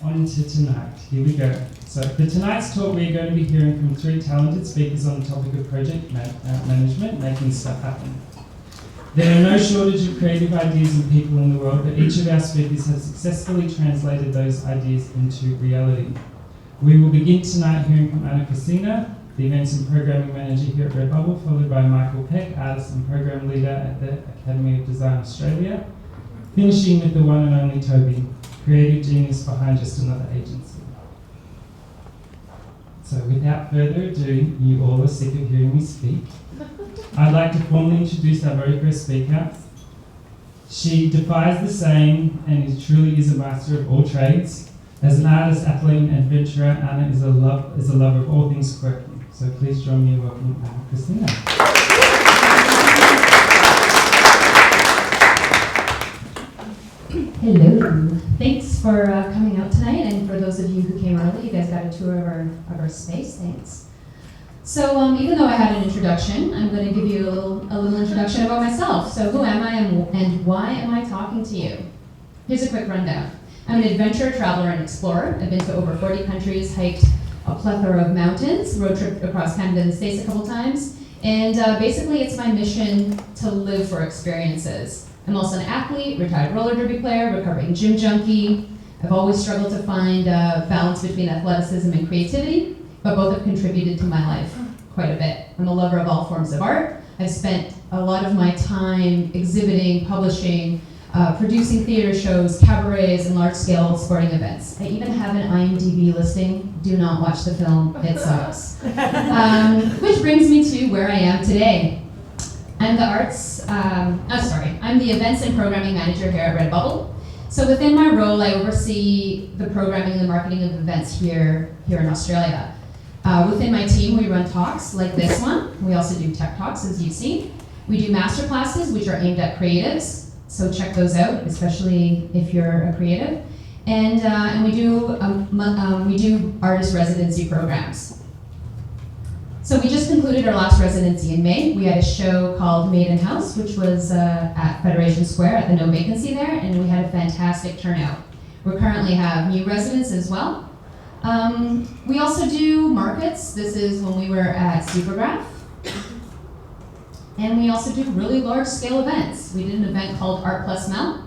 on to tonight. Here we go. So for tonight's talk, we're going to be hearing from 3 talented speakers on the topic of project management, making stuff happen. There are no shortage of creative ideas and people in the world, but each of our speakers has successfully translated those ideas into reality. We will begin tonight hearing from Kresina, the Events and Programming Manager here at Redbubble, followed by Michael Peck, Artist and Program Leader at the Academy of Design Australia, finishing with the one and only Toby, creative genius behind Just Another Agency. So without further ado, you all are sick of hearing me speak. I'd like to formally introduce our very first speaker. She defies the saying and truly is a master of all trades. As an artist, athlete, and adventurer, Anna is a lover of all things quirky. So please join me in welcoming Anna Kresina. Hello. Thanks for coming out tonight, and for those of you who came early, you guys got a tour of our space. Thanks. So even though I had an introduction, I'm going to give you a little introduction about myself. So who am I and why am I talking to you? Here's a quick rundown. I'm an adventurer, traveler, and explorer. I've been to over 40 countries, hiked a plethora of mountains, road tripped across Canada and the States a couple times, and basically it's my mission to live for experiences. I'm also an athlete, retired roller derby player, recovering gym junkie. I've always struggled to find a balance between athleticism and creativity, but both have contributed to my life quite a bit. I'm a lover of all forms of art. I've spent a lot of my time exhibiting, publishing, producing theater shows, cabarets, and large-scale sporting events. I even have an IMDb listing. Do not watch the film, it sucks. Which brings me to where I am today. I'm the Events and Programming Manager here at Redbubble. So within my role, I oversee the programming and the marketing of events here in Australia. Within my team, we run talks like this one. We also do tech talks, as you've seen. We do master classes, which are aimed at creatives. So check those out, especially if you're a creative. And we do artist residency programs. So we just concluded our last residency in May. We had a show called Made in House, which was at Federation Square at the No Vacancy there, and we had a fantastic turnout. We currently have new residents as well. We also do markets. This is when we were at Supergraph. And we also do really large-scale events. We did an event called Art Plus Mel.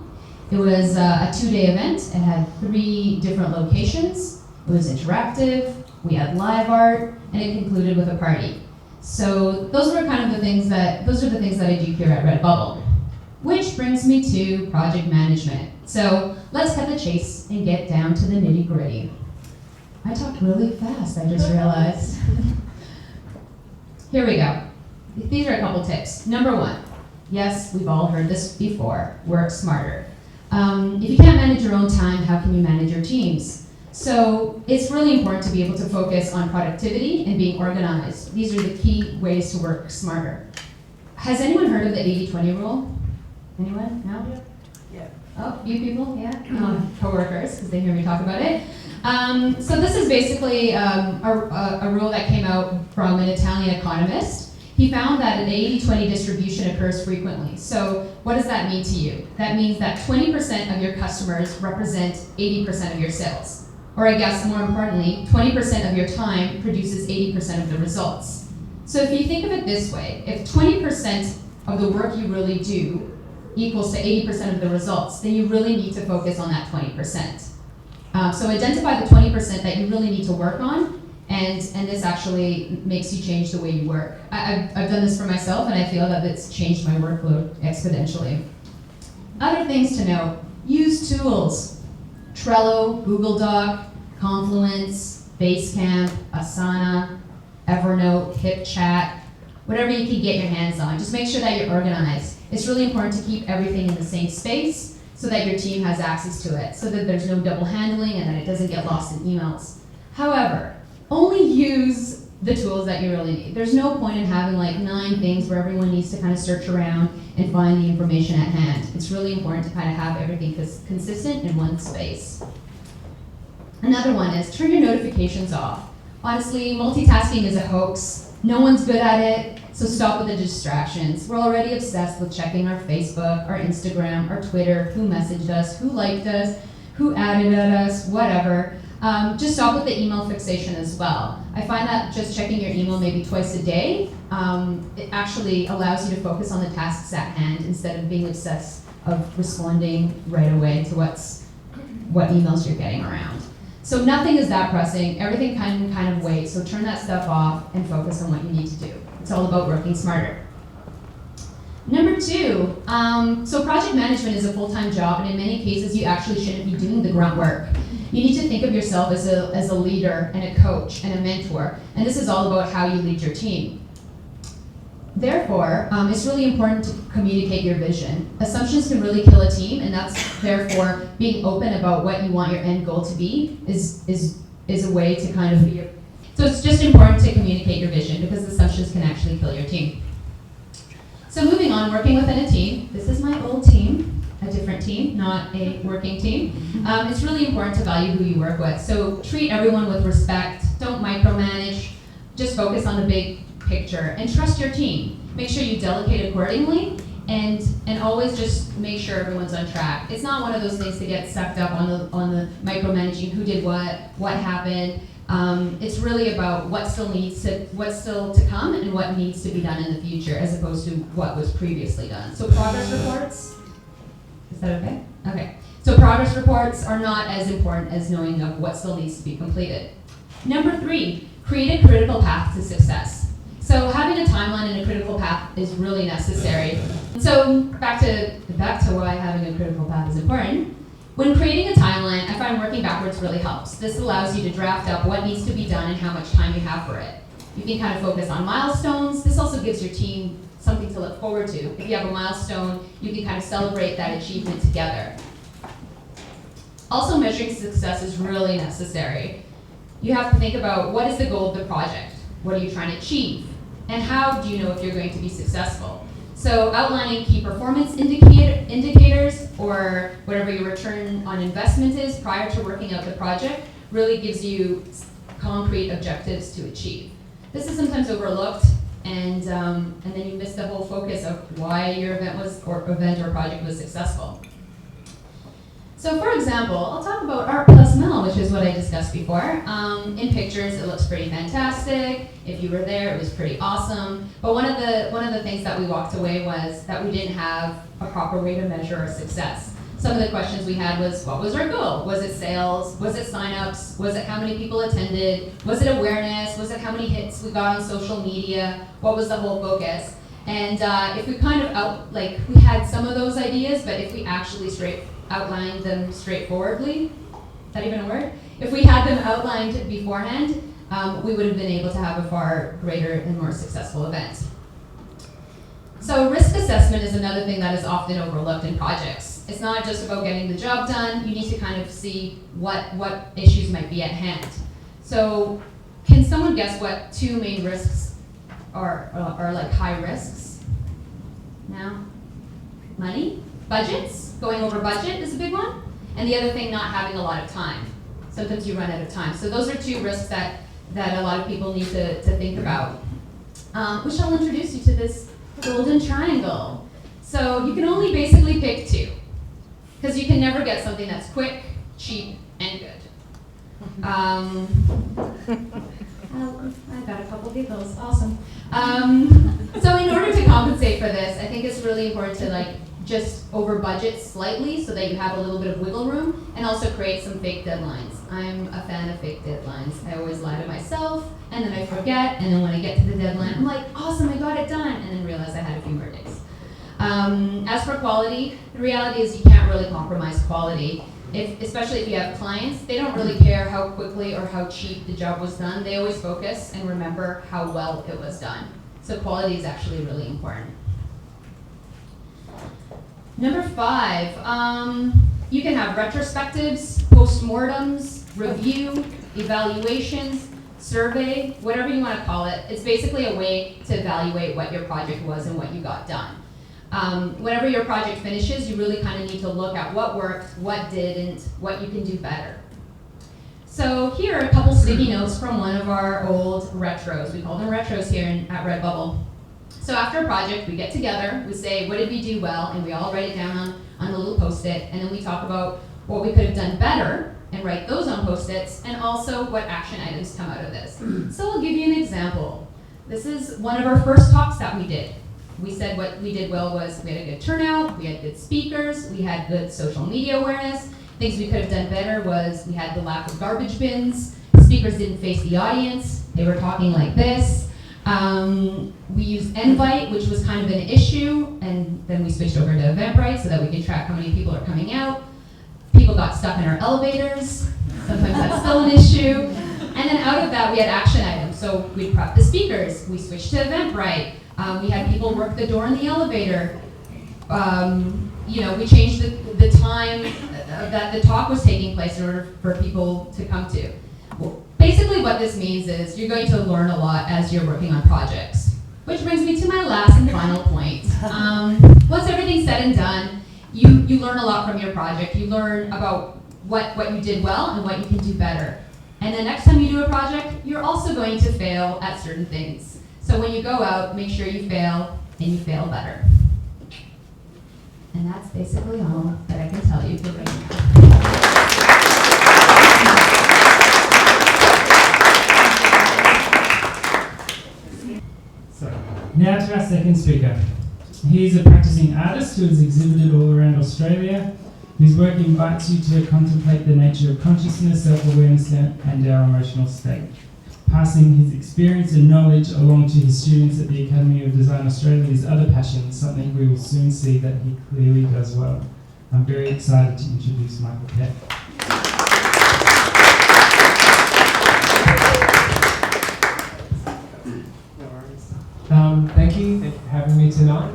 It was a 2-day event. It had 3 different locations. It was interactive. We had live art, and it concluded with a party. So those are the things that I do here at Redbubble. Which brings me to project management. So let's cut the chase and get down to the nitty-gritty. I talked really fast, I just realized. Here we go. These are a couple tips. Number 1, yes, we've all heard this before, work smarter. If you can't manage your own time, how can you manage your teams? So it's really important to be able to focus on productivity and being organized. These are the key ways to work smarter. Has anyone heard of the 80-20 rule? Anyone? No? Yeah. Oh, you people? Yeah? Coworkers, because they hear me talk about it. So this is basically a rule that came out from an Italian economist. He found that an 80-20 distribution occurs frequently. So what does that mean to you? That means that 20% of your customers represent 80% of your sales. Or I guess more importantly, 20% of your time produces 80% of the results. So if you think of it this way, if 20% of the work you really do equals to 80% of the results, then you really need to focus on that 20%. So identify the 20% that you really need to work on, and this actually makes you change the way you work. I've done this for myself, and I feel that it's changed my workload exponentially. Other things to note: use tools. Trello, Google Doc, Confluence, Basecamp, Asana, Evernote, HipChat, whatever you can get your hands on. Just make sure that you're organized. It's really important to keep everything in the same space so that your team has access to it, so that there's no double handling and that it doesn't get lost in emails. However, only use the tools that you really need. There's no point in having like 9 things where everyone needs to kind of search around and find the information at hand. It's really important to kind of have everything consistent in one space. Another one is turn your notifications off. Honestly, multitasking is a hoax. No one's good at it, so stop with the distractions. We're already obsessed with checking our Facebook, our Instagram, our Twitter, who messaged us, who liked us, who added at us, whatever. Just stop with the email fixation as well. I find that just checking your email maybe twice a day, it actually allows you to focus on the tasks at hand instead of being obsessed of responding right away to what emails you're getting around. So nothing is that pressing, everything kind of waits, so turn that stuff off and focus on what you need to do. It's all about working smarter. Number 2, so project management is a full-time job, and in many cases you actually shouldn't be doing the grunt work. You need to think of yourself as a leader and a coach and a mentor, and this is all about how you lead your team. Therefore, it's really important to communicate your vision. Assumptions can really kill a team, and that's therefore being open about what you want your end goal to be is a way to kind of be. So it's just important to communicate your vision because assumptions can actually kill your team. So moving on, working within a team. This is my old team, a different team, not a working team. It's really important to value who you work with. So treat everyone with respect. Don't micromanage. Just focus on the big picture and trust your team. Make sure you delegate accordingly and always just make sure everyone's on track. It's not one of those things to get sucked up on the micromanaging who did what happened. It's really about what's still to come and what needs to be done in the future as opposed to what was previously done. So progress reports, is that okay? Okay. So progress reports are not as important as knowing of what still needs to be completed. Number 3, create a critical path to success. So having a timeline and a critical path is really necessary. So back to why having a critical path is important. When creating a timeline, I find working backwards really helps. This allows you to draft up what needs to be done and how much time you have for it. You can kind of focus on milestones. This also gives your team something to look forward to. If you have a milestone, you can kind of celebrate that achievement together. Also, measuring success is really necessary. You have to think about what is the goal of the project? What are you trying to achieve? And how do you know if you're going to be successful? So outlining key performance indicators or whatever your return on investment is prior to working out the project really gives you concrete objectives to achieve. This is sometimes overlooked and then you miss the whole focus of why your event or project was successful. So for example, I'll talk about Art Plus Mel, which is what I discussed before. In pictures, it looks pretty fantastic. If you were there, it was pretty awesome. But one of the things that we walked away was that we didn't have a proper way to measure our success. Some of the questions we had was, what was our goal? Was it sales? Was it signups? Was it how many people attended? Was it awareness? Was it how many hits we got on social media? What was the whole focus? And if we kind of we had some of those ideas, but if we actually outlined them straightforwardly, is that even a word? If we had them outlined beforehand, we would have been able to have a far greater and more successful event. So risk assessment is another thing that is often overlooked in projects. It's not just about getting the job done, you need to kind of see what issues might be at hand. So can someone guess what 2 main risks are like high risks? Now? Money? Budgets? Going over budget is a big one. And the other thing, not having a lot of time. Sometimes you run out of time. So those are 2 risks that a lot of people need to think about. Which I'll introduce you to this golden triangle. So you can only basically pick 2. Because you can never get something that's quick, cheap, and good. I got a couple giggles, awesome. So in order to compensate for this, I think it's really important to just over budget slightly so that you have a little bit of wiggle room and also create some fake deadlines. I'm a fan of fake deadlines. I always lie to myself and then I forget, and then when I get to the deadline, I'm like, awesome, I got it done, and then realize I had a few more days. As for quality, the reality is you can't really compromise quality. Especially if you have clients, they don't really care how quickly or how cheap the job was done. They always focus and remember how well it was done. So quality is actually really important. Number 5, you can have retrospectives, postmortems, review, evaluations, survey, whatever you want to call it. It's basically a way to evaluate what your project was and what you got done. Whenever your project finishes, you really kind of need to look at what worked, what didn't, what you can do better. So here are a couple sticky notes from one of our old retros. We call them retros here at Redbubble. So after a project, we get together, we say, what did we do well, and we all write it down on a little Post-it, and then we talk about what we could have done better, and write those on Post-its, and also what action items come out of this. So I'll give you an example. This is one of our first talks that we did. We said what we did well was we had a good turnout, we had good speakers, we had good social media awareness. Things we could have done better was we had the lack of garbage bins, speakers didn't face the audience, they were talking like this. We used Envite, which was kind of an issue, and then we switched over to Eventbrite so that we could track how many people are coming out. People got stuck in our elevators, sometimes that's still an issue. And then out of that, we had action items. So we prepped the speakers, we switched to Eventbrite, we had people work the door in the elevator. We changed the time that the talk was taking place in order for people to come to. Well, basically what this means is you're going to learn a lot as you're working on projects. Which brings me to my last and final point. Once everything's said and done, you learn a lot from your project. You learn about what you did well and what you can do better. And the next time you do a project, you're also going to fail at certain things. So when you go out, make sure you fail and you fail better. And that's basically all that I can tell you for right now. So, now to our second speaker. He is a practicing artist who has exhibited all around Australia. His work invites you to contemplate the nature of consciousness, self-awareness, and our emotional state, passing his experience and knowledge along to his students at the Academy of Design Australia's other passion, something we will soon see that he clearly does well. I'm very excited to introduce Michael Peck. Thank you for having me tonight.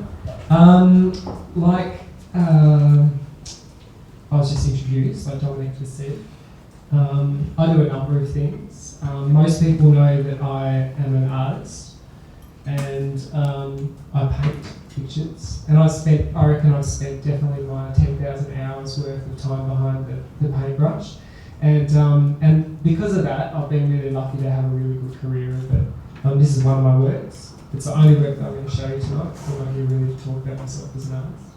I was just introduced, like Dominic just said. I do a number of things. Most people know that I am an artist, and I paint pictures. And I reckon I've spent definitely my 10,000 hours worth of time behind the paintbrush. And because of that, I've been really lucky to have a really good career of it. This is one of my works. It's the only work that I'm going to show you tonight. I'm not here really to talk about myself as an artist.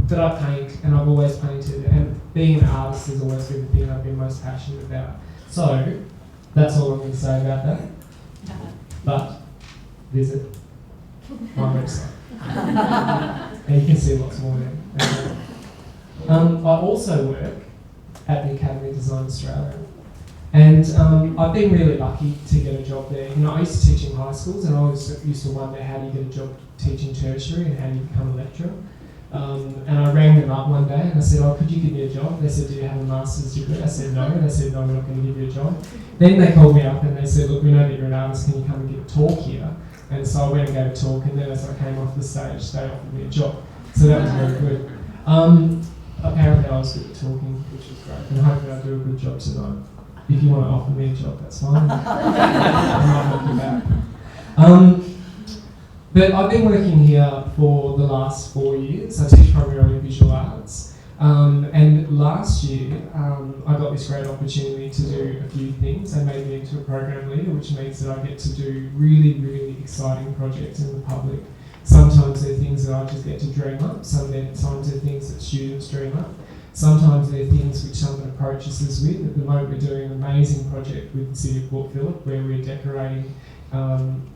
But I paint, and I've always painted, and being an artist has always been the thing I've been most passionate about. So, that's all I'm going to say about that. But, visit my website. And you can see lots more there. I also work at the Academy of Design Australia. And I've been really lucky to get a job there. I used to teach in high schools, and I always used to wonder how do you get a job teaching tertiary and how do you become a lecturer. And I rang them up one day and I said, could you give me a job? They said, do you have a master's degree? I said, no. They said, no, we're not going to give you a job. Then they called me up and they said, look, we know that you're an artist, can you come and give a talk here? And so I went and gave a talk, and then as I came off the stage, they offered me a job. So that was very good. Apparently I was good at talking, which was great, and hopefully I'll do a good job tonight. If you want to offer me a job, that's fine. I might knock you back. But I've been working here for the last 4 years. I teach primarily visual arts. And last year, I got this great opportunity to do a few things. They made me into a program leader, which means that I get to do really, really exciting projects in the public. Sometimes they're things that I just get to dream up. Sometimes they're things that students dream up. Sometimes they're things which someone approaches us with. At the moment, we're doing an amazing project with the City of Port Phillip where we're decorating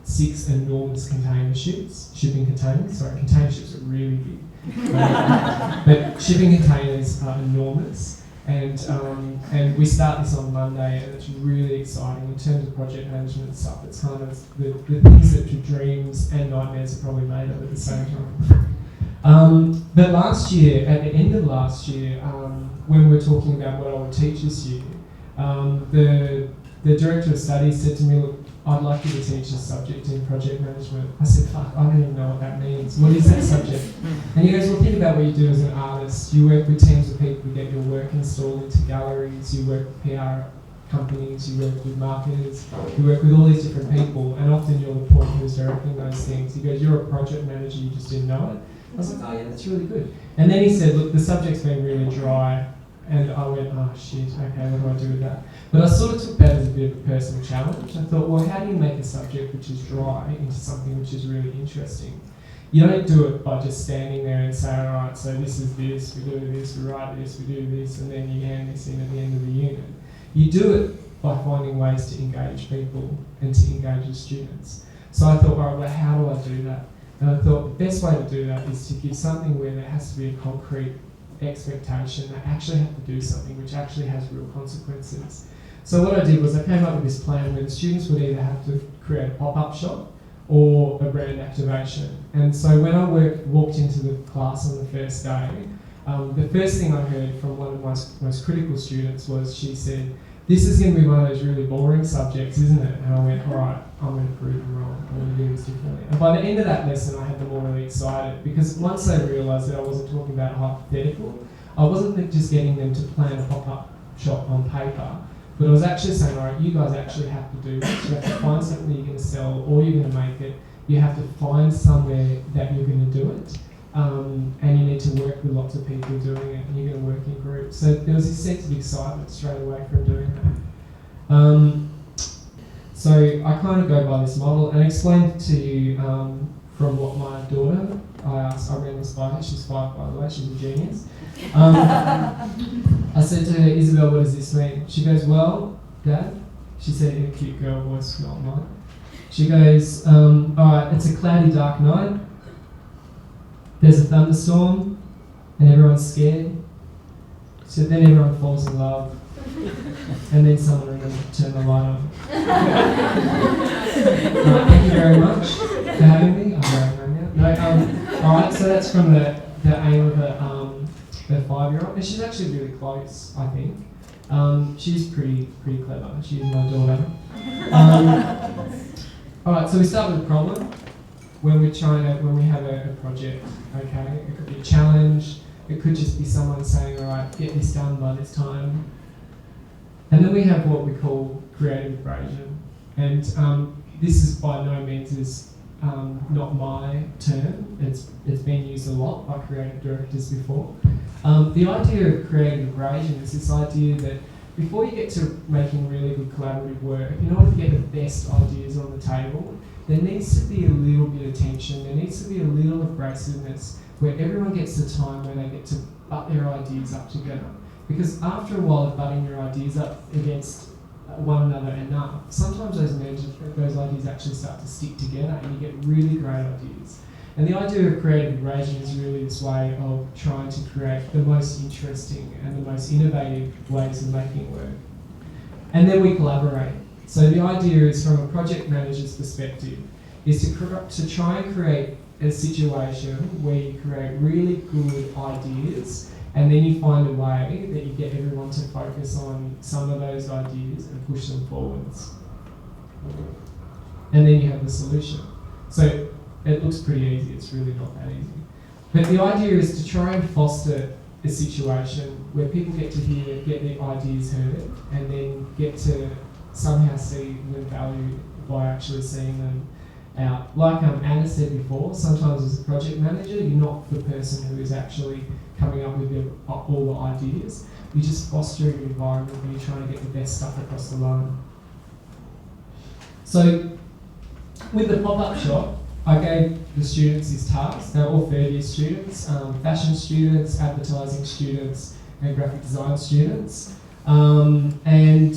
6 enormous container ships, shipping containers. Sorry, container ships are really big. But shipping containers are enormous. And we start this on Monday, and it's really exciting in terms of project management and stuff. It's kind of the things that your dreams and nightmares are probably made of at the same time. But last year, at the end of last year, when we were talking about what I would teach this year, the director of studies said to me, look, I'd like you to teach this subject in project management. I said, fuck, I don't even know what that means. What is that subject? And he goes, well, think about what you do as an artist. You work with teams of people to get your work installed into galleries, you work with PR companies, you work with marketers, you work with all these different people, and often you're the point who's directing those things. He goes, you're a project manager, you just didn't know it. I was like, oh yeah, that's really good. And then he said, look, the subject's been really dry. And I went, oh shit, okay, what do I do with that? But I sort of took that as a bit of a personal challenge. I thought, well, how do you make a subject which is dry into something which is really interesting? You don't do it by just standing there and saying, all right, so this is this, we do this, we write this, we do this, and then you hand this in at the end of the unit. You do it by finding ways to engage people and to engage the students. So I thought, all right, well, how do I do that? And I thought the best way to do that is to give something where there has to be a concrete expectation. They actually have to do something which actually has real consequences. So what I did was I came up with this plan where the students would either have to create a pop-up shop or a brand activation. And so when I walked into the class on the first day, the first thing I heard from one of my most critical students was, she said, "This is going to be one of those really boring subjects, isn't it?" And I went, all right, I'm going to prove them wrong. I'm going to do this differently. And by the end of that lesson, I had them all really excited, because once they realised that I wasn't talking about hypothetical, I wasn't just getting them to plan a pop-up shop on paper, but I was actually saying, all right, you guys actually have to do this. You have to find something that you're going to sell, or you're going to make it. You have to find somewhere that you're going to do it. And you need to work with lots of people doing it, and you're going to work in groups. So there was this sense of excitement straight away from doing that. So I kind of go by this model and explain to you from what my daughter, I ran this by her, she's 5 by the way, she's a genius. I said to her, "Isabel, what does this mean?" She goes, "Well, Dad," she said in a cute girl voice, not mine. She goes, "All right, it's a cloudy, dark night. There's a thunderstorm, and everyone's scared. So then everyone falls in love, and then someone remembers to turn the light on." Thank you very much for having me. I'm going home now. All right, so that's from the aim of her 5-year-old, and she's actually really close, I think. She's pretty clever. She's my daughter. All right, so we start with a problem. When we have a project, okay, it could be a challenge, it could just be someone saying, all right, get this done by this time. And then we have what we call creative abrasion. And this is by no means not my term, it's been used a lot by creative directors before. The idea of creative abrasion is this idea that before you get to making really good collaborative work, in order to get the best ideas on the table, there needs to be a little bit of tension, there needs to be a little abrasiveness, where everyone gets the time where they get to butt their ideas up together. Because after a while of butting your ideas up against one another enough, sometimes those ideas actually start to stick together and you get really great ideas. And the idea of creative abrasion is really this way of trying to create the most interesting and the most innovative ways of making work. And then we collaborate. So the idea is, from a project manager's perspective, is to try and create a situation where you create really good ideas, and then you find a way that you get everyone to focus on some of those ideas and push them forwards. And then you have the solution. So it looks pretty easy, it's really not that easy. But the idea is to try and foster a situation where people get to hear, get their ideas heard, and then get to somehow see them valued by actually seeing them out. Like Anna said before, sometimes as a project manager, you're not the person who is actually coming up with all the ideas. You're just fostering an environment where you're trying to get the best stuff across the line. So with the pop-up shop, I gave the students this task. They're all third-year students, fashion students, advertising students, and graphic design students. And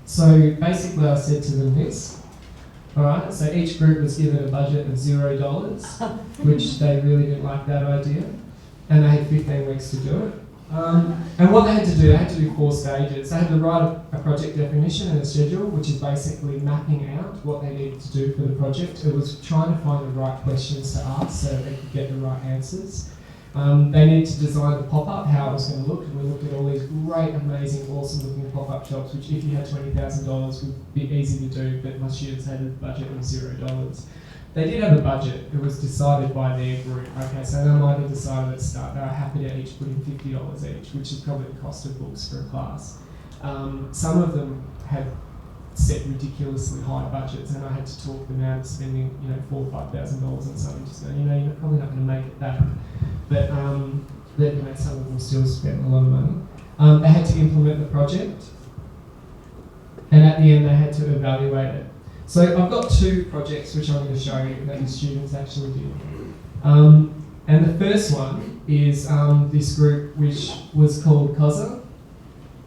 so basically I said to them this. Alright, so each group was given a budget of $0, which they really didn't like that idea. And they had 15 weeks to do it. And what they had to do, they had to do 4 stages. They had to write a project definition and a schedule, which is basically mapping out what they needed to do for the project. It was trying to find the right questions to ask so they could get the right answers. They needed to design the pop-up, how it was going to look, and we looked at all these great, amazing, awesome-looking pop-up shops, which if you had $20,000 would be easy to do, but my students had a budget of $0. They did have a budget. It was decided by their group. Okay, so they might have decided at the start they were happy to each put in $50 each, which is probably the cost of books for a class. Some of them had set ridiculously high budgets, and I had to talk them out of spending, $4,000 or $5,000 on something. Just going, you're probably not going to make it that. But some of them still spent a lot of money. They had to implement the project, and at the end they had to evaluate it. So I've got two projects which I'm going to show you that the students actually did. And the first one is this group which was called COSA.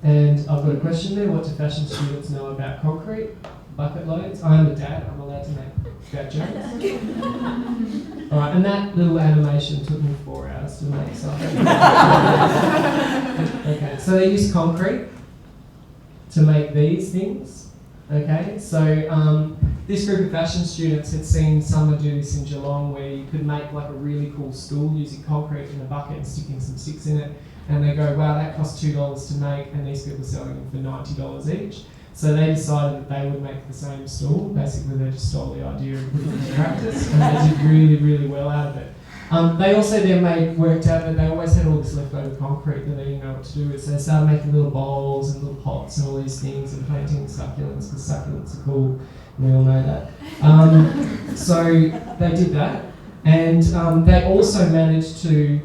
And I've got a question there. What do fashion students know about concrete? Bucket loads. I am a dad. I'm allowed to make dad jokes. All right, and that little animation took me 4 hours to make. So okay, so they use concrete to make these things. Okay, so this group of fashion students had seen someone do this in Geelong, where you could make like a really cool stool using concrete in a bucket and sticking some sticks in it. And they go, wow, that costs $2 to make, and these people are selling them for $90 each. So they decided that they would make the same stool. Basically, they just stole the idea and put it into practice, and they did really, really well out of it. They also then worked out that they always had all this leftover concrete that they didn't know what to do with. So they started making little bowls and little pots and all these things and planting succulents, because succulents are cool. We all know that. So they did that, and they also managed to.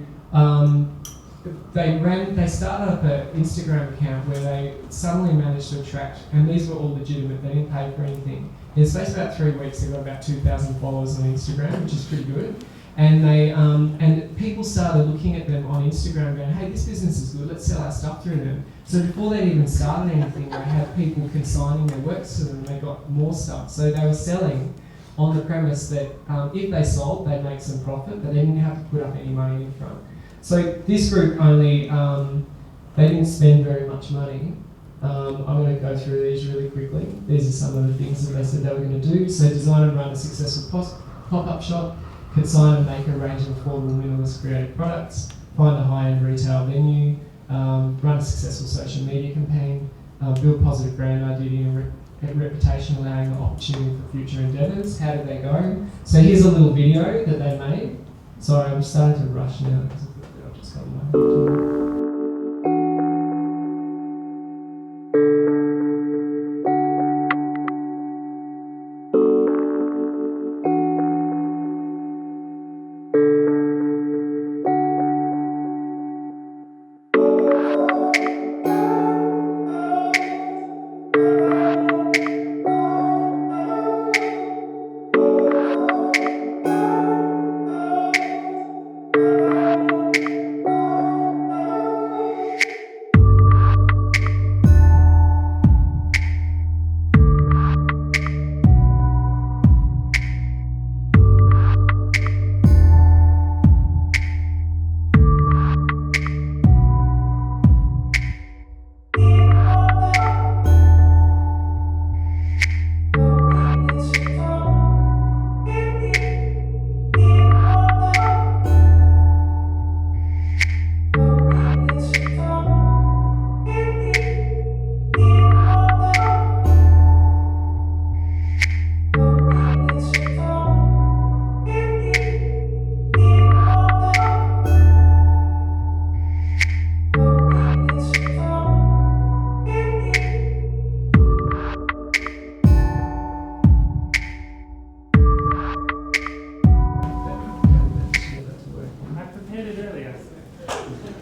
They started up an Instagram account where they suddenly managed to attract, and these were all legitimate, they didn't pay for anything. In the space of about 3 weeks, they got about 2,000 followers on Instagram, which is pretty good. And they and people started looking at them on Instagram going, hey, this business is good, let's sell our stuff through them. So before they'd even started anything, they had people consigning their works to them, and they got more stuff. So they were selling on the premise that if they sold, they'd make some profit, but they didn't have to put up any money in front. So this group only, they didn't spend very much money. I'm going to go through these really quickly. These are some of the things that they said they were going to do. So design and run a successful pop-up shop, consign and make a range of affordable minimalist creative products, find a high-end retail venue, run a successful social media campaign, build positive brand identity and reputation, allowing the opportunity for future endeavours. How did they go? So here's a little video that they made. Sorry, I'm starting to rush now because I've just got my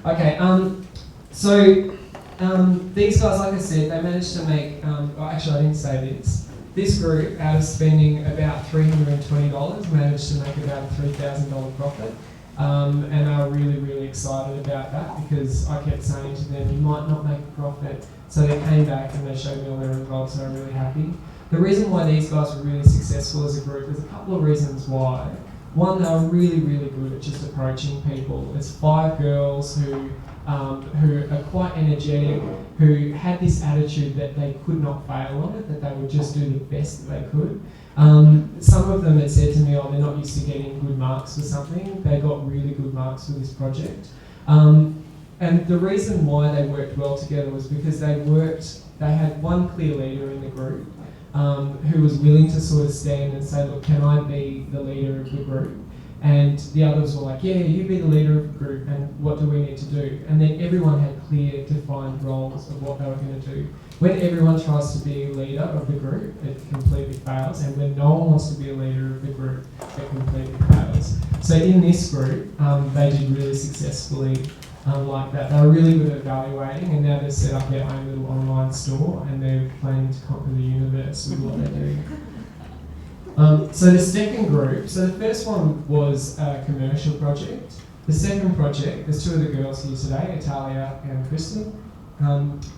Okay, these guys, like I said, they managed to make, actually I didn't say this, this group, out of spending about $320, managed to make about a $3,000 profit. And they were really, really excited about that, because I kept saying to them, you might not make a profit. So they came back and they showed me all their results, and I'm really happy. The reason why these guys were really successful as a group, there's a couple of reasons why. One, they were really, really good at just approaching people. It's 5 girls who are quite energetic, who had this attitude that they could not fail on it, that they would just do the best that they could. Some of them had said to me, oh, they're not used to getting good marks for something. They got really good marks for this project. And the reason why they worked well together was because they had one clear leader in the group, who was willing to sort of stand and say, look, can I be the leader of the group? And the others were like, yeah, you be the leader of the group, and what do we need to do? And then everyone had clear, defined roles of what they were going to do. When everyone tries to be a leader of the group, it completely fails. And when no one wants to be a leader of the group, it completely fails. So in this group, they did really successfully like that. They were really good at evaluating, and now they've set up their own little online store, and they're planning to conquer the universe with what they do. So the second group, so the first one was a commercial project. The second project, there's two of the girls here today, Italia and Kresina,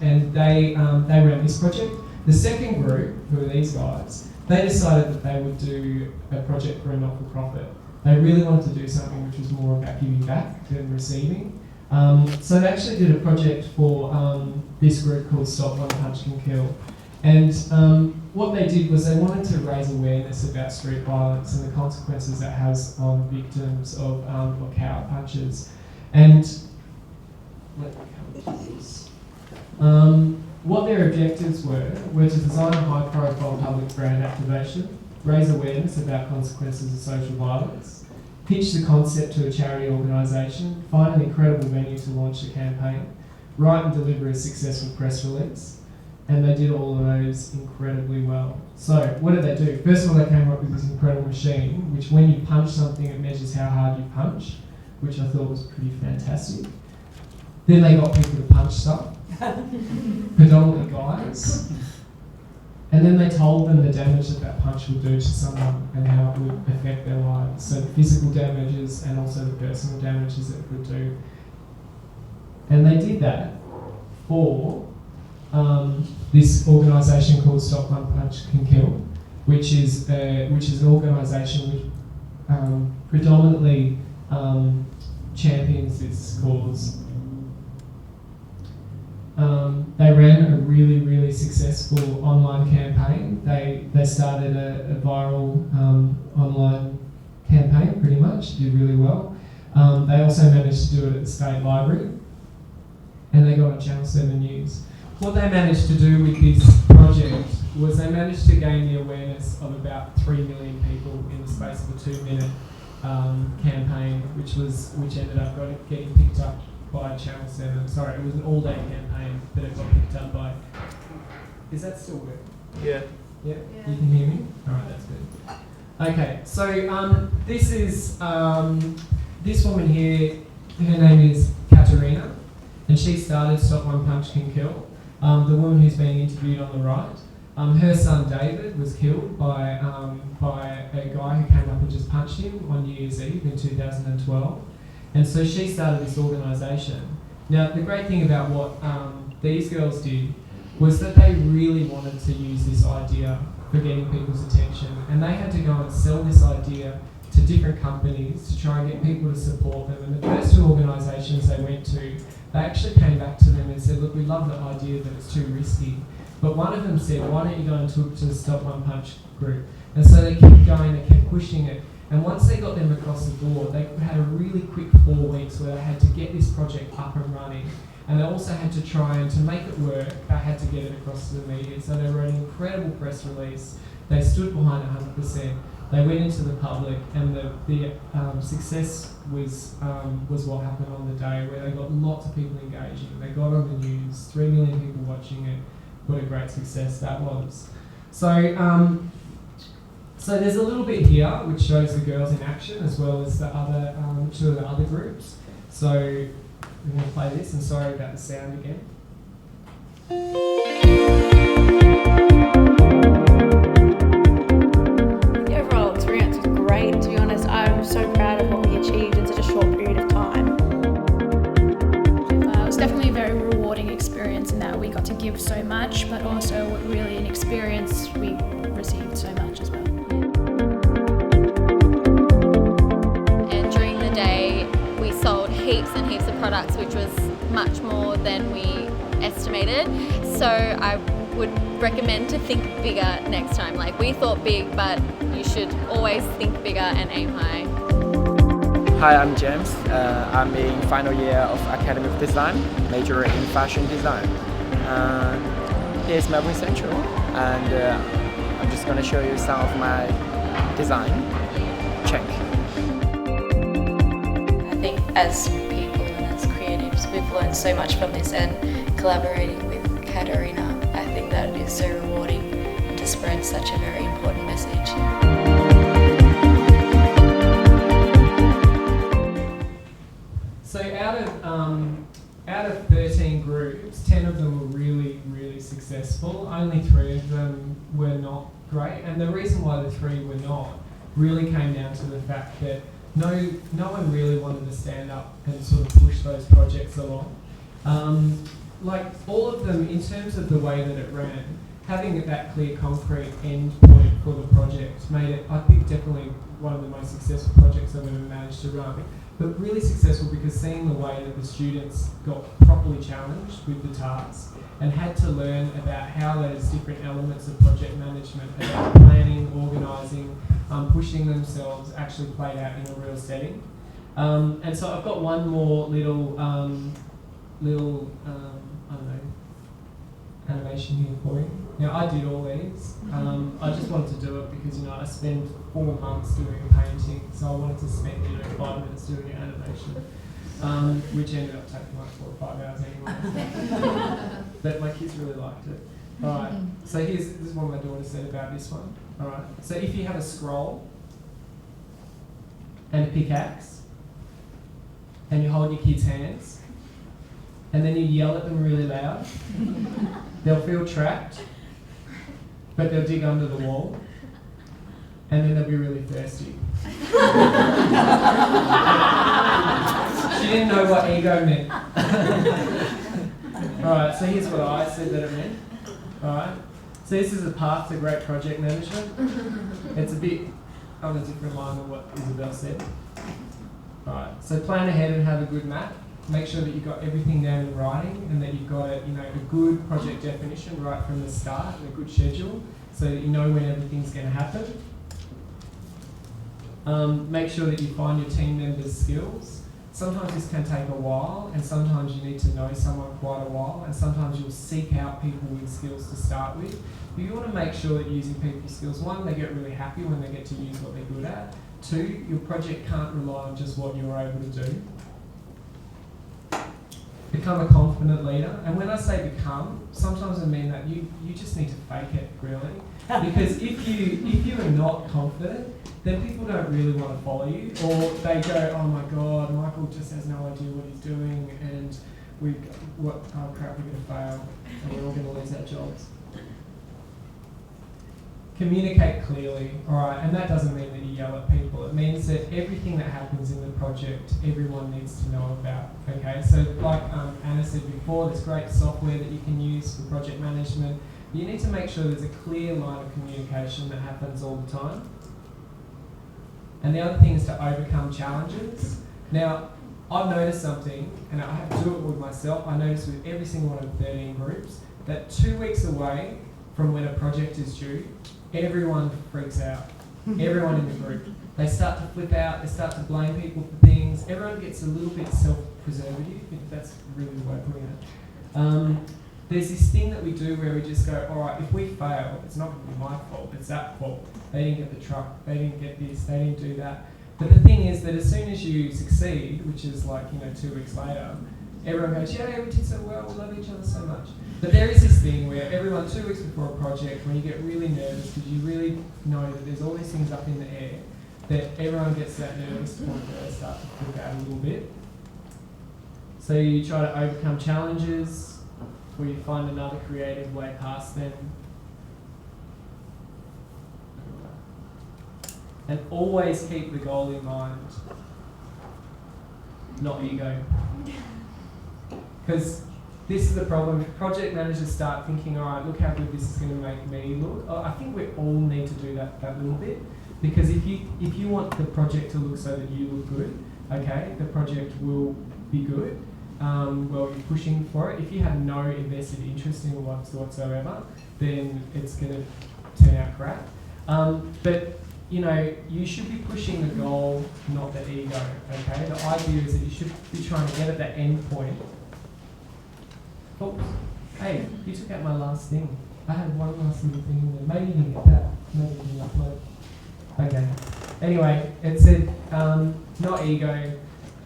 and they ran this project. The second group, who are these guys, they decided that they would do a project for a not-for-profit. They really wanted to do something which was more about giving back than receiving. So they actually did a project for this group called Stop One Punch Can Kill. And what they did was they wanted to raise awareness about street violence and the consequences that has on victims of cow punches. And let me come to this. What their objectives were to design a high-profile public brand activation, raise awareness about consequences of social violence, pitch the concept to a charity organisation, find an incredible venue to launch the campaign, write and deliver a successful press release. And they did all of those incredibly well. So what did they do? First of all, they came up with this incredible machine, which when you punch something, it measures how hard you punch, which I thought was pretty fantastic. Then they got people to punch stuff, predominantly guys. And then they told them the damage that punch would do to someone and how it would affect their lives. So the physical damages and also the personal damages it would do. And they did that for this organisation called Stop One Punch Can Kill, which is an organisation which predominantly champions this cause. They ran a really, really successful online campaign. They started a viral online campaign, pretty much, did really well. They also managed to do it at the State Library, and they got on Channel 7 News. What they managed to do with this project was they managed to gain the awareness of about 3 million people in the space of a 2-minute campaign, which ended up getting picked up by Channel 7. Sorry, it was an all-day campaign that it got picked up by. Is that still working? Yeah. Yeah? You can hear me? Alright, that's good. Okay, so this is this woman here, her name is Kresina, and she started Stop One Punch Can Kill. The woman who's being interviewed on the right, her son David was killed by a guy who came up and just punched him on New Year's Eve in 2012. And so she started this organisation. Now, the great thing about what these girls did was that they really wanted to use this idea for getting people's attention, and they had to go and sell this idea to different companies to try and get people to support them. And the first two organisations they went to, they actually came back to them and said, look, we love the idea, but it's too risky. But one of them said, why don't you go and talk to the Stop One Punch group? And so they kept going, they kept pushing it. And once they got them across the board, they had a really quick 4 weeks where they had to get this project up and running. And they also had to try and to make it work, they had to get it across to the media. So they wrote an incredible press release. They stood behind it 100%. They went into the public, and the success was what happened on the day, where they got lots of people engaging. They got on the news, 3 million people watching it. What a great success that was. So there's a little bit here which shows the girls in action as well as the other two of the other groups. So we're going to play this, and sorry about the sound again. The overall experience was great. To be honest, I'm so proud of what we achieved in such a short period of time. It was definitely a very rewarding experience in that we got to give so much, but also really an experience we received so much as well. And during the day we sold heaps and heaps of products, which was much more than we estimated. So I would recommend to think bigger next time. Like, we thought big, but you should always think bigger and aim high. Hi, I'm James. I'm in final year of Academy of Design, majoring in fashion design. Here's Melbourne Central, and I'm just going to show you some of my design. Check. I think as people and as creatives, we've learned so much from this, and collaborating with Kresina, I think that is so rewarding to spread such a very important message. So out of 13 groups, 10 of them were really, really successful. successful. Only 3 of them were not great, and the reason why the 3 were not really came down to the fact that no one really wanted to stand up and sort of push those projects along. Like all of them, in terms of the way that it ran, having that clear, concrete end point for the project made it, I think, definitely one of the most successful projects I've ever managed to run. But really successful because seeing the way that the students got properly challenged with the tasks and had to learn about how those different elements of project management, about planning, organising, pushing themselves, actually played out in a real setting. And so I've got one more little I don't know, animation here for you. Now I did all these. I just wanted to do it because I spent 4 months doing painting, so I wanted to spend 5 minutes doing an animation, which ended up taking like 4 or 5 hours anyway. But my kids really liked it. Alright, so this is what my daughter said about this one. Alright, so if you have a scroll and a pickaxe and you hold your kids' hands and then you yell at them really loud, they'll feel trapped, but they'll dig under the wall and then they'll be really thirsty. She didn't know what ego meant. Alright, so here's what I said that it meant. Alright, so this is a path to great project management. It's a bit on a different line than what Isabel said. Alright, so plan ahead and have a good map. Make sure that you've got everything down in writing and that you've got a good project definition right from the start and a good schedule so that you know when everything's going to happen. Make sure that you find your team members' skills. Sometimes this can take a while, and sometimes you need to know someone quite a while, and sometimes you'll seek out people with skills to start with. But you want to make sure that you're using people's skills. 1, they get really happy when they get to use what they're good at. 2, your project can't rely on just what you're able to do. Become a confident leader, and when I say become, sometimes I mean that you just need to fake it, really. Because if you are not confident, then people don't really want to follow you, or they go, oh my god, Michael just has no idea what he's doing, and oh crap, we're going to fail, and we're all going to lose our jobs. Communicate clearly, alright, and that doesn't mean that you yell at people. It means that everything that happens in the project, everyone needs to know about, okay? So like Anna said before, there's great software that you can use for project management. You need to make sure there's a clear line of communication that happens all the time. And the other thing is to overcome challenges. Now, I've noticed something, and I have to do it with myself. I noticed with every single one of the 13 groups, that 2 weeks away from when a project is due, everyone freaks out. Everyone in the group. They start to flip out, they start to blame people for things. Everyone gets a little bit self-preservative, if that's really the way of putting it. There's this thing that we do where we just go, alright, if we fail, it's not going to be my fault, it's that fault. They didn't get the truck, they didn't get this, they didn't do that. But the thing is that as soon as you succeed, which is like, 2 weeks later, everyone goes, yeah, we did so well, we love each other so much. But there is this thing where everyone, 2 weeks before a project, when you get really nervous because you really know that there's all these things up in the air, that everyone gets to that nervous point where they start to freak out a little bit. So you try to overcome challenges, or you find another creative way past them. And always keep the goal in mind, not ego. Because this is the problem. If project managers start thinking, all right, look how good this is going to make me look, I think we all need to do that little bit. Because if you want the project to look so that you look good, okay, the project will be good. Well, you're pushing for it. If you have no invested interest in it whatsoever, then it's going to turn out crap. But you should be pushing the goal, not the ego. Okay, the idea is that you should be trying to get at that end point. Oops. Hey, you took out my last thing. I had one last little thing in there. Maybe you can get that. Maybe you can upload. Okay. Anyway, it said not ego,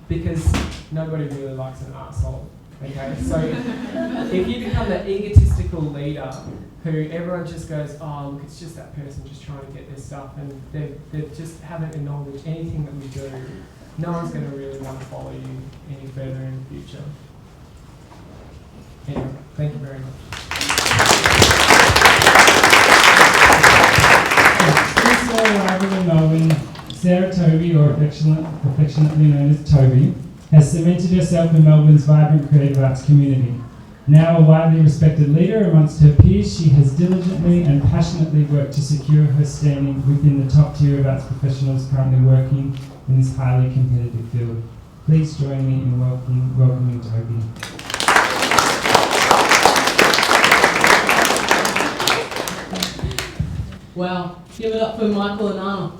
because nobody really likes an arsehole. Okay, so if you become the egotistical leader who everyone just goes, oh look, it's just that person just trying to get their stuff, and they just haven't acknowledged anything that we do, no one's going to really want to follow you any further in the future. Anyway, thank you very much. Sarah Toby, or affectionately known as Toby, has cemented herself in Melbourne's vibrant creative arts community. Now a widely respected leader amongst her peers, she has diligently and passionately worked to secure her standing within the top tier of arts professionals currently working in this highly competitive field. Please join me in welcoming Toby. Wow, give it up for Michael and Anna.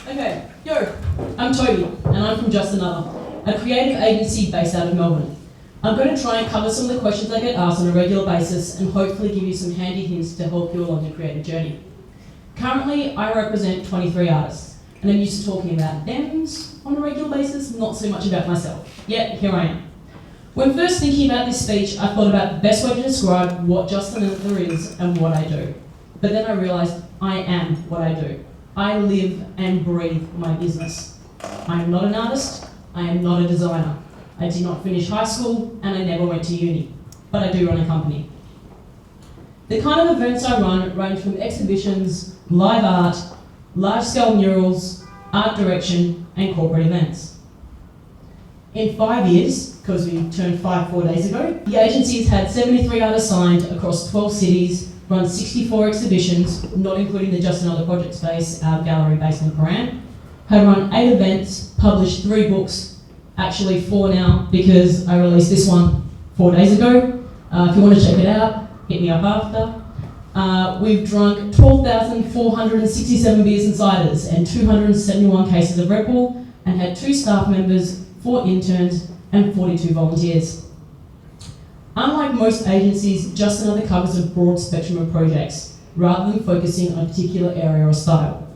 Okay, I'm Toby, and I'm from Just Another, a creative agency based out of Melbourne. I'm going to try and cover some of the questions I get asked on a regular basis and hopefully give you some handy hints to help you along your creative journey. Currently, I represent 23 artists, and I'm used to talking about thems on a regular basis, not so much about myself. Yet, here I am. When first thinking about this speech, I thought about the best way to describe what Just Another is and what I do. But then I realised I am what I do. I live and breathe my business. I am not an artist, I am not a designer. I did not finish high school, and I never went to uni. But I do run a company. The kind of events I run range from exhibitions, live art, large-scale murals, art direction, and corporate events. In 5 years, because we turned 4 days ago, the agency has had 73 artists signed across 12 cities, run 64 exhibitions, not including the Just Another project space, our gallery based in Paran, have run 8 events, published 3 books, actually 4 now, because I released this one 4 days ago. If you want to check it out, hit me up after. We've drunk 12,467 beers and ciders and 271 cases of Red Bull, and had 2 staff members, 4 interns, and 42 volunteers. Unlike most agencies, Just Another covers a broad spectrum of projects, rather than focusing on a particular area or style.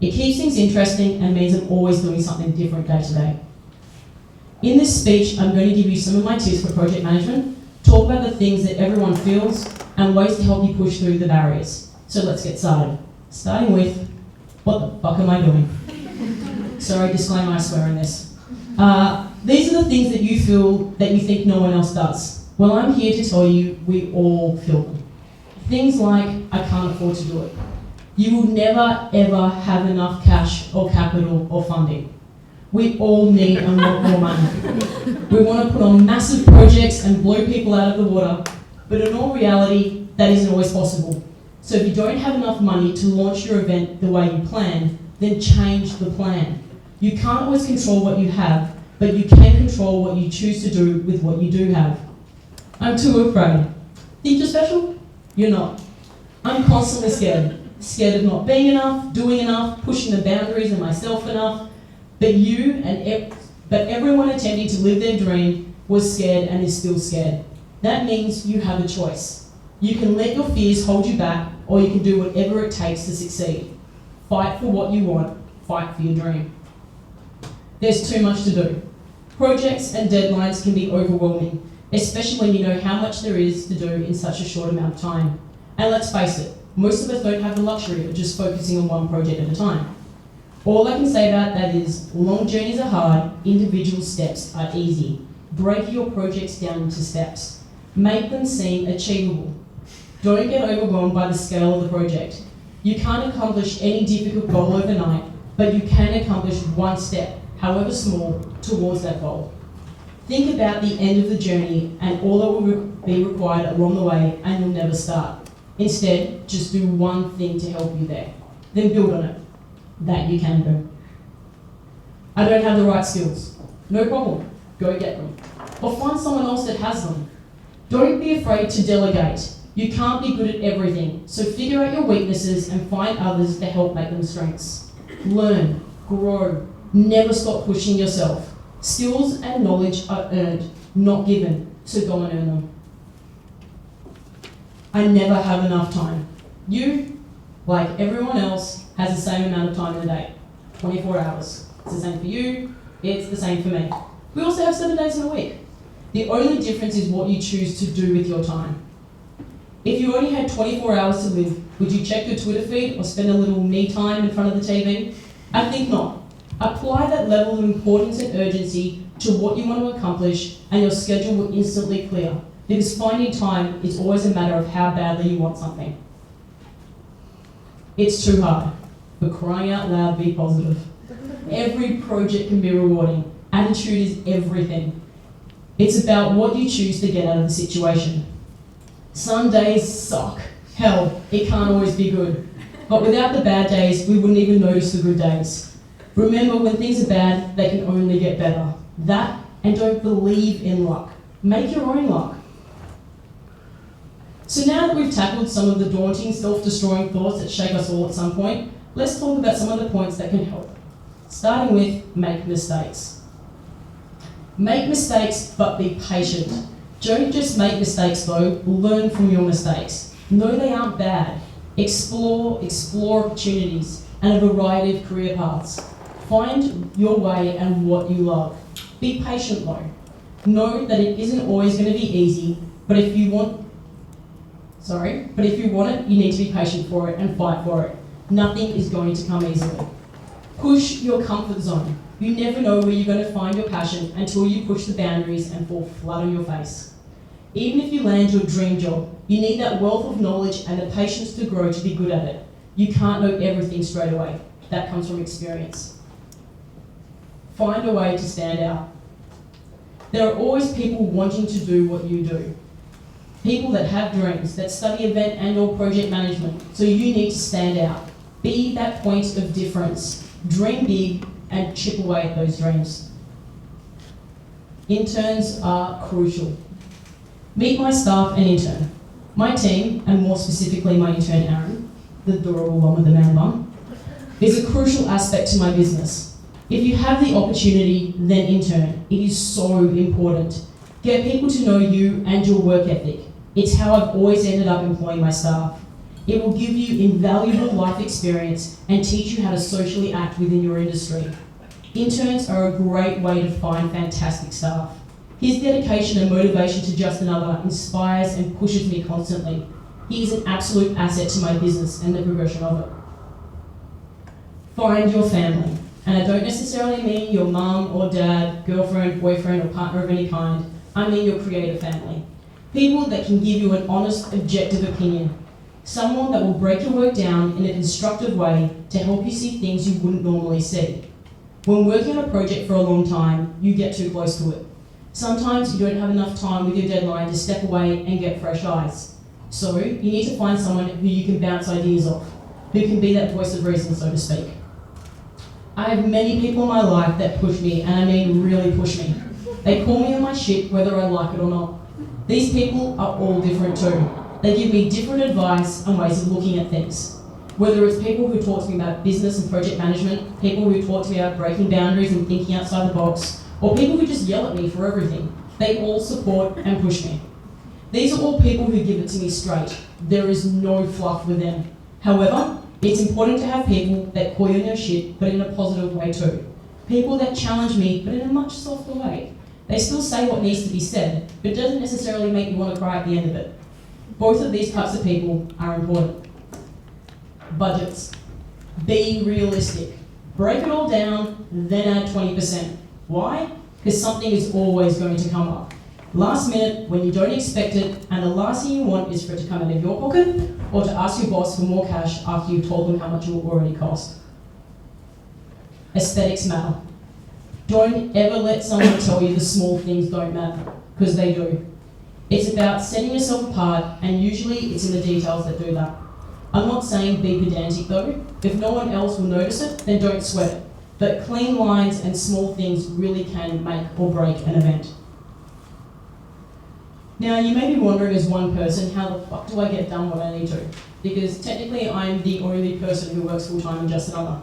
It keeps things interesting and means I'm always doing something different day to day. In this speech, I'm going to give you some of my tips for project management, talk about the things that everyone feels, and ways to help you push through the barriers. So let's get started. Starting with, what the fuck am I doing? Sorry, disclaimer, I swear in this. These are the things that you feel that you think no one else does. Well, I'm here to tell you we all feel them. Things like, I can't afford to do it. You will never ever have enough cash or capital or funding. We all need and want more money. We want to put on massive projects and blow people out of the water, but in all reality, that isn't always possible. So if you don't have enough money to launch your event the way you plan, then change the plan. You can't always control what you have, but you can control what you choose to do with what you do have. I'm too afraid. Think you're special? You're not. I'm constantly scared. Scared of not being enough, doing enough, pushing the boundaries of myself enough. But everyone attempting to live their dream was scared and is still scared. That means you have a choice. You can let your fears hold you back, or you can do whatever it takes to succeed. Fight for what you want. Fight for your dream. There's too much to do. Projects and deadlines can be overwhelming, especially when you know how much there is to do in such a short amount of time. And let's face it, most of us don't have the luxury of just focusing on one project at a time. All I can say about that is, long journeys are hard, individual steps are easy. Break your projects down into steps. Make them seem achievable. Don't get overwhelmed by the scale of the project. You can't accomplish any difficult goal overnight, but you can accomplish one step, however small, towards that goal. Think about the end of the journey and all that will be required along the way, and you'll never start. Instead, just do one thing to help you there. Then build on it. That you can do. I don't have the right skills. No problem. Go get them. Or find someone else that has them. Don't be afraid to delegate. You can't be good at everything, so figure out your weaknesses and find others to help make them strengths. Learn, grow, never stop pushing yourself. Skills and knowledge are earned, not given, so go and earn them. I never have enough time. You, like everyone else, has the same amount of time in a day, 24 hours. It's the same for you, it's the same for me. We also have 7 days in a week. The only difference is what you choose to do with your time. If you only had 24 hours to live, would you check your Twitter feed or spend a little me time in front of the TV? I think not. Apply that level of importance and urgency to what you want to accomplish, and your schedule will instantly clear, because finding time is always a matter of how badly you want something. It's too hard. For crying out loud, be positive. Every project can be rewarding. Attitude is everything. It's about what you choose to get out of the situation. Some days suck. Hell, it can't always be good. But without the bad days, we wouldn't even notice the good days. Remember, when things are bad, they can only get better. That, and don't believe in luck. Make your own luck. So now that we've tackled some of the daunting, self-destroying thoughts that shake us all at some point, let's talk about some of the points that can help. Starting with, make mistakes. Make mistakes, but be patient. Don't just make mistakes though, learn from your mistakes. No, they aren't bad. Explore opportunities and a variety of career paths. Find your way and what you love. Be patient though. Know that it isn't always going to be easy, but if you want it, you need to be patient for it and fight for it. Nothing is going to come easily. Push your comfort zone. You never know where you're going to find your passion until you push the boundaries and fall flat on your face. Even if you land your dream job, you need that wealth of knowledge and the patience to grow to be good at it. You can't know everything straight away. That comes from experience. Find a way to stand out. There are always people wanting to do what you do. People that have dreams, that study event and/or project management, so you need to stand out. Be that point of difference. Dream big and chip away at those dreams. Interns are crucial. Meet my staff and intern. My team, and more specifically my intern Aaron, the adorable one with the man bun, is a crucial aspect to my business. If you have the opportunity, then intern. It is so important. Get people to know you and your work ethic. It's how I've always ended up employing my staff. It will give you invaluable life experience and teach you how to socially act within your industry. Interns are a great way to find fantastic staff. His dedication and motivation to just another inspires and pushes me constantly. He is an absolute asset to my business and the progression of it. Find your family. And I don't necessarily mean your mum or dad, girlfriend, boyfriend, or partner of any kind. I mean your creative family. People that can give you an honest, objective opinion. Someone that will break your work down in a constructive way to help you see things you wouldn't normally see. When working on a project for a long time, you get too close to it. Sometimes you don't have enough time with your deadline to step away and get fresh eyes. So you need to find someone who you can bounce ideas off, who can be that voice of reason, so to speak. I have many people in my life that push me, and I mean really push me. They call me on my shit whether I like it or not. These people are all different too. They give me different advice and ways of looking at things. Whether it's people who talk to me about business and project management, people who talk to me about breaking boundaries and thinking outside the box, or people who just yell at me for everything, they all support and push me. These are all people who give it to me straight. There is no fluff with them. However, it's important to have people that call you on your shit, but in a positive way too. People that challenge me, but in a much softer way. They still say what needs to be said, but it doesn't necessarily make you want to cry at the end of it. Both of these types of people are important. Budgets. Be realistic. Break it all down, then add 20%. Why? Because something is always going to come up. Last minute, when you don't expect it, and the last thing you want is for it to come out of your pocket, or to ask your boss for more cash after you've told them how much it will already cost. Aesthetics matter. Don't ever let someone tell you the small things don't matter, because they do. It's about setting yourself apart, and usually it's in the details that do that. I'm not saying be pedantic though. If no one else will notice it, then don't sweat it. But clean lines and small things really can make or break an event. Now, you may be wondering as one person, how the fuck do I get done what I need to? Because technically I'm the only person who works full-time in Just Another.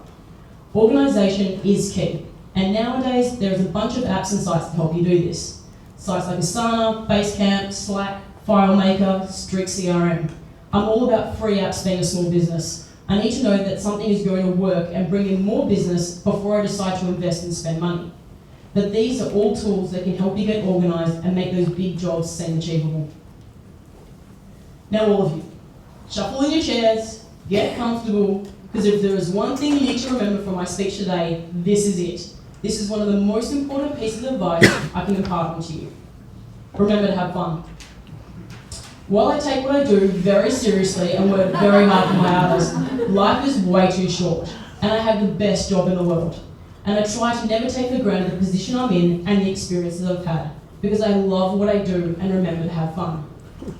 Organisation is key. And nowadays, there's a bunch of apps and sites to help you do this. Sites like Asana, Basecamp, Slack, FileMaker, Strict CRM. I'm all about free apps being a small business. I need to know that something is going to work and bring in more business before I decide to invest and spend money. But these are all tools that can help you get organised and make those big jobs seem achievable. Now all of you, shuffle in your chairs, get comfortable, because if there is one thing you need to remember from my speech today, this is it. This is one of the most important pieces of advice I can impart onto you. Remember to have fun. While I take what I do very seriously and work very hard for my hours, life is way too short, and I have the best job in the world. And I try to never take for granted the position I'm in and the experiences I've had, because I love what I do and remember to have fun.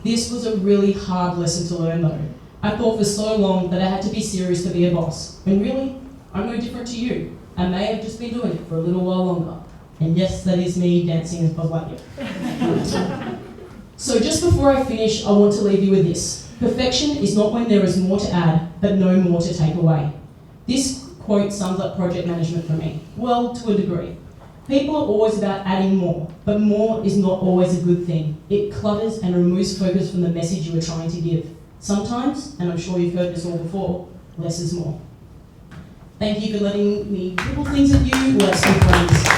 This was a really hard lesson to learn though. I thought for so long that I had to be serious to be a boss, when really, I'm no different to you. I may have just been doing it for a little while longer. And yes, that is me dancing as Buzz Lightyear. So just before I finish, I want to leave you with this. Perfection is not when there is more to add, but no more to take away. This quote sums up project management for me. Well, to a degree. People are always about adding more, but more is not always a good thing. It clutters and removes focus from the message you are trying to give. Sometimes, and I'm sure you've heard this all before, less is more. Thank you for letting me dribble things at you. Let's be friends.